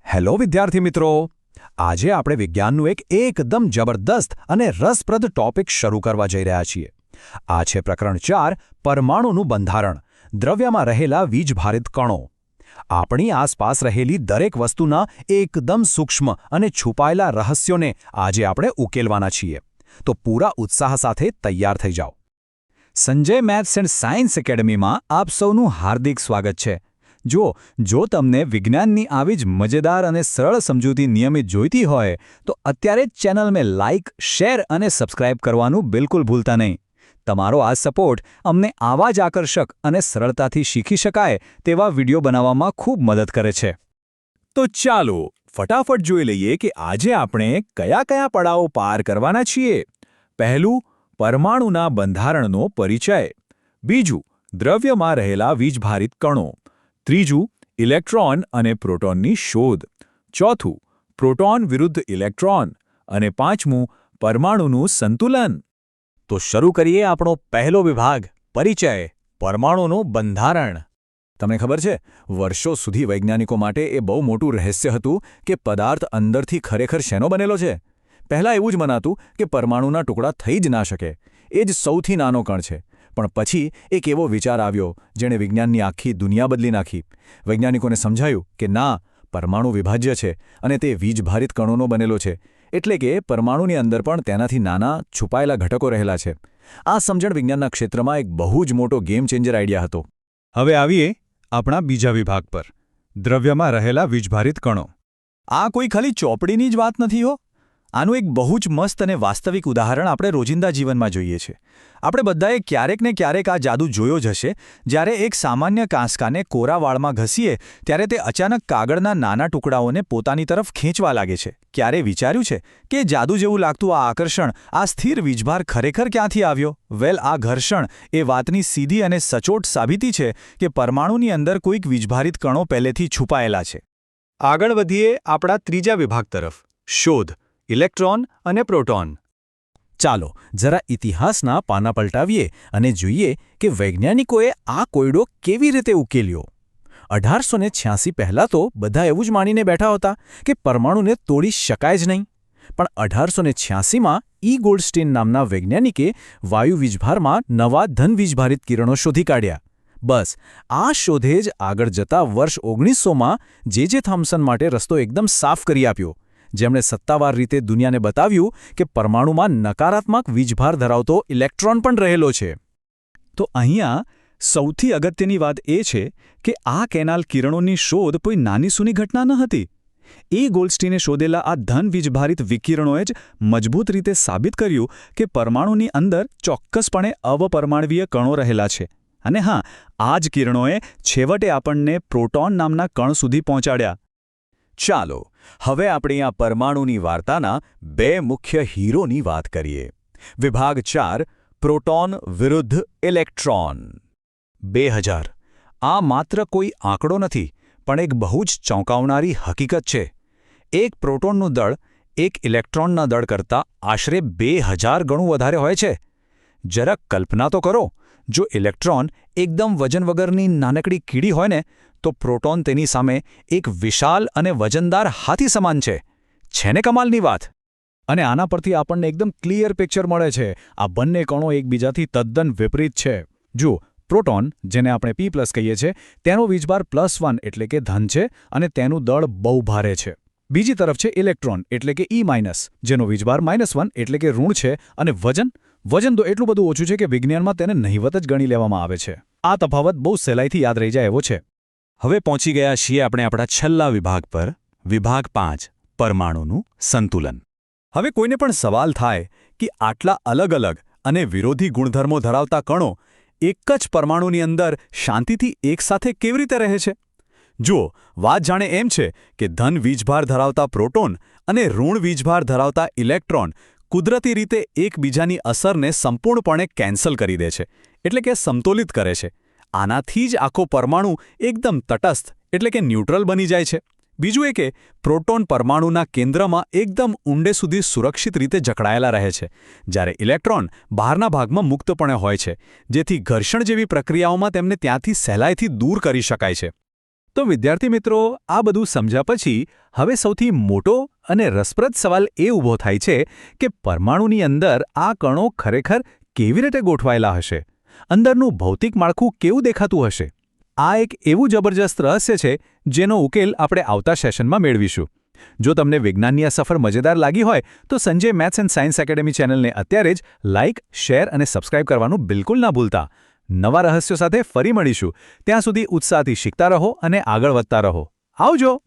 Hello વિદ્યાર્થી મિત્રો, આજે આપણે વિજ્ઞાનનું એકદમ જબરદસ્ત અને રસપ્રદ ટોપિક શરૂ કરવા જઈ રહ્યા છીએ. આ છે પ્રકરણ 4, પરમાણુનું બંધારણ, દ્રવ્યમાં રહેલા વીજભારિત કણો. આપણી આસપાસ રહેલી દરેક વસ્તુના એકદમ સૂક્ષ્મ અને છુપાયેલા રહસ્યોને આજે આપણે ઉકેલવાના છીએ. તો પૂરા ઉત્સાહ સાથે તૈયાર થઈ જાઓ. સંજય મેથ્સ એન્ડ સાયન્સ એકેડમીમાં આપ સૌનું હાર્દિક સ્વાગત છે. જો તમને વિજ્ઞાનની આવી જ મજેદાર અને સરળ સમજૂતી નિયમિત જોઈતી હોય તો અત્યારે જ ચેનલને લાઇક, શેર અને સબસ્ક્રાઇબ કરવાનું બિલકુલ ભૂલતા નહીં. તમારો આ સપોર્ટ અમને આવા જ આકર્ષક અને સરળતાથી શીખી શકાય તેવા વિડીયો બનાવવામાં ખૂબ મદદ કરે છે. તો ચાલો ફટાફટ જોઈ લઈએ કે આજે આપણે કયા પડાવો પાર કરવાના છીએ. પહેલું, પરમાણુના બંધારણનો પરિચય. બીજું, દ્રવ્યમાં રહેલા વીજભારિત કણો. ત્રીજું, ઇલેક્ટ્રોન અને પ્રોટોનની શોધ. ચોથું, પ્રોટોન વિરુદ્ધ ઇલેક્ટ્રોન. અને પાંચમું, પરમાણુનું સંતુલન. તો શરૂ કરીએ આપણો પહેલો વિભાગ, પરિચય, પરમાણુનું બંધારણ. તમને ખબર છે, વર્ષો સુધી વૈજ્ઞાનિકો માટે એ બહુ મોટું રહસ્ય હતું કે પદાર્થ અંદરથી ખરેખર શેનો બનેલો છે. પહેલાં એવું જ મનાતું કે પરમાણુના ટુકડા થઈ જ ના શકે, એ જ સૌથી નાનો કણ છે. પણ પછી એક એવો વિચાર આવ્યો જેણે વિજ્ઞાનની આખી દુનિયા બદલી નાખી. વૈજ્ઞાનિકોને સમજાયું કે ના, પરમાણુ વિભાજ્ય છે અને તે વીજભારિત કણોનો બનેલો છે. એટલે કે પરમાણુની અંદર પણ તેનાથી નાના છુપાયેલા ઘટકો રહેલા છે. આ સમજણ વિજ્ઞાનના ક્ષેત્રમાં એક બહુ જ મોટો ગેમ ચેન્જર આઈડિયા હતો. હવે આવીએ આપણા બીજા વિભાગ પર, દ્રવ્યમાં રહેલા વીજભારિત કણો. આ કોઈ ખાલી ચોપડીની જ વાત નથી હો. આનું એક બહુ જ મસ્ત અને વાસ્તવિક ઉદાહરણ આપણે રોજિંદા જીવનમાં જોઈએ છીએ. આપણે બધાએ ક્યારેક ને ક્યારેક આ જાદુ જોયો જ હશે. જ્યારે એક સામાન્ય કાંસકાને કોરા વાળમાં ઘસીએ ત્યારે તે અચાનક કાગળના નાના ટુકડાઓને પોતાની તરફ ખેંચવા લાગે છે. ક્યારે વિચાર્યું છે કે જાદુ જેવું લાગતું આ આકર્ષણ, આ સ્થિર વીજભાર ખરેખર ક્યાંથી આવ્યો? વેલ, આ ઘર્ષણ એ વાતની સીધી અને સચોટ સાબિતી છે કે પરમાણુની અંદર કોઈક વીજભારિત કણો પહેલેથી છુપાયેલા છે. આગળ વધીએ આપણા ત્રીજા વિભાગ તરફ, શોધ, ઇલેક્ટ્રોન અને પ્રોટોન. ચાલો જરા ઇતિહાસના પાના પલટાવીએ અને જોઈએ કે વૈજ્ઞાનિકોએ આ કોયડો કેવી રીતે ઉકેલ્યો. 1886 પહેલાં તો બધા એવું જ માનીને બેઠા હતા કે પરમાણુને તોડી શકાય જ નહીં. પણ 1886માં ગોલ્ડસ્ટીન નામના વૈજ્ઞાનિકે વાયુ વીજભારમાં નવા ધન વીજભારિત કિરણો શોધી કાઢ્યા. બસ આ શોધે જ આગળ જતા વર્ષ 1900માં જે થોમ્સન માટે રસ્તો એકદમ સાફ કરી આપ્યો, જેમણે સત્તાવાર રીતે દુનિયાને બતાવ્યું કે પરમાણુમાં નકારાત્મક વીજભાર ધરાવતો ઇલેક્ટ્રોન પણ રહેલો છે. તો અહીંયા સૌથી અગત્યની વાત એ છે કે આ કેનાલ કિરણોની શોધ કોઈ નાનીસૂની ઘટના ન હતી. ગોલ્ડસ્ટીને શોધેલા આ ધન વીજભારિત વિકિરણોએ જ મજબૂત રીતે સાબિત કર્યું કે પરમાણુની અંદર ચોક્કસપણે અવપરમાણવીય કણો રહેલા છે. અને હા, આ જ કિરણોએ છેવટે આપણને પ્રોટોન નામના કણ સુધી પહોંચાડ્યા. ચાલો હવે આપણે આ પરમાણુની વાર્તાના બે મુખ્ય હીરોની વાત કરીએ. વિભાગ 4, પ્રોટોન વિરુદ્ધ ઇલેક્ટ્રોન. 2000 આ માત્ર કોઈ આંકડો નથી, પણ એક બહુ જ ચોંકાવનારી હકીકત છે. એક પ્રોટોનનું દળ એક ઇલેક્ટ્રોનના દળ કરતાં આશરે 2000 ગણું વધારે હોય છે. જરા કલ્પના તો કરો, જો ઇલેક્ટ્રોન એકદમ વજન વગરની નાનકડી કીડી હોય ને, તો પ્રોટોન તેની સામે એક વિશાળ અને વજનદાર હાથી સમાન છે. છે ને કમાલની વાત? અને આના પરથી આપણને એકદમ ક્લિયર પિક્ચર મળે છે. આ બંને કણો એકબીજાથી તદ્દન વિપરીત છે. જુઓ, પ્રોટોન, જેને આપણે P+ કહીએ છીએ, તેનો વીજભાર +1 એટલે કે ધન છે અને તેનું દળ બહુ ભારે છે. બીજી તરફ છે ઇલેક્ટ્રોન એટલે કે E-, જેનો વીજભાર -1 એટલે કે ઋણ છે અને વજન તો એટલું બધું ઓછું છે કે વિજ્ઞાનમાં તેને નહિવત જ ગણી લેવામાં આવે છે. આ તફાવત બહુ સહેલાઈથી યાદ રહી જાય એવો છે. હવે પહોંચી ગયા છીએ આપણે આપણા છેલ્લા વિભાગ પર, વિભાગ 5, પરમાણુનું સંતુલન. હવે કોઈને પણ સવાલ થાય કે આટલા અલગ અલગ અને વિરોધી ગુણધર્મો ધરાવતા કણો એક જ પરમાણુની અંદર શાંતિથી એકસાથે કેવી રીતે રહે છે? જુઓ, વાત જાણે એમ છે કે ધન વીજભાર ધરાવતા પ્રોટોન અને ઋણ વીજભાર ધરાવતા ઇલેક્ટ્રોન કુદરતી રીતે એકબીજાની અસરને સંપૂર્ણપણે કેન્સલ કરી દે છે, એટલે કે સમતોલિત કરે છે. આનાથી જ આખો પરમાણુ એકદમ તટસ્થ એટલે કે ન્યુટ્રલ બની જાય છે. બીજું એ કે પ્રોટોન પરમાણુના કેન્દ્રમાં એકદમ ઊંડે સુધી સુરક્ષિત રીતે જકડાયેલા રહે છે, જ્યારે ઇલેક્ટ્રોન બહારના ભાગમાં મુક્તપણે હોય છે, જેથી ઘર્ષણ જેવી પ્રક્રિયાઓમાં તેમને ત્યાંથી સહેલાઈથી દૂર કરી શકાય છે. તો વિદ્યાર્થી મિત્રો, આ બધું સમજ્યા પછી હવે સૌથી મોટો અને રસપ્રદ સવાલ એ ઊભો થાય છે કે પરમાણુની અંદર આ કણો ખરેખર કેવી રીતે ગોઠવાયેલા હશે? અંદરનું ભૌતિક માળખું કેવું દેખાતું હશે? આ એક એવું જબરજસ્ત રહસ્ય છે જેનો ઉકેલ આપણે આવતા સેશનમાં મેળવીશું. જો તમને વિજ્ઞાનની આ સફર મજેદાર લાગી હોય તો Sanjay maths and science academy ચેનલને અત્યારે જ લાઇક, શેર અને સબસ્ક્રાઇબ કરવાનું બિલકુલ ના ભૂલતા. નવા રહસ્યો સાથે ફરી મળીશું. ત્યાં સુધી ઉત્સાહથી શીખતા રહો અને આગળ વધતા રહો. આવજો.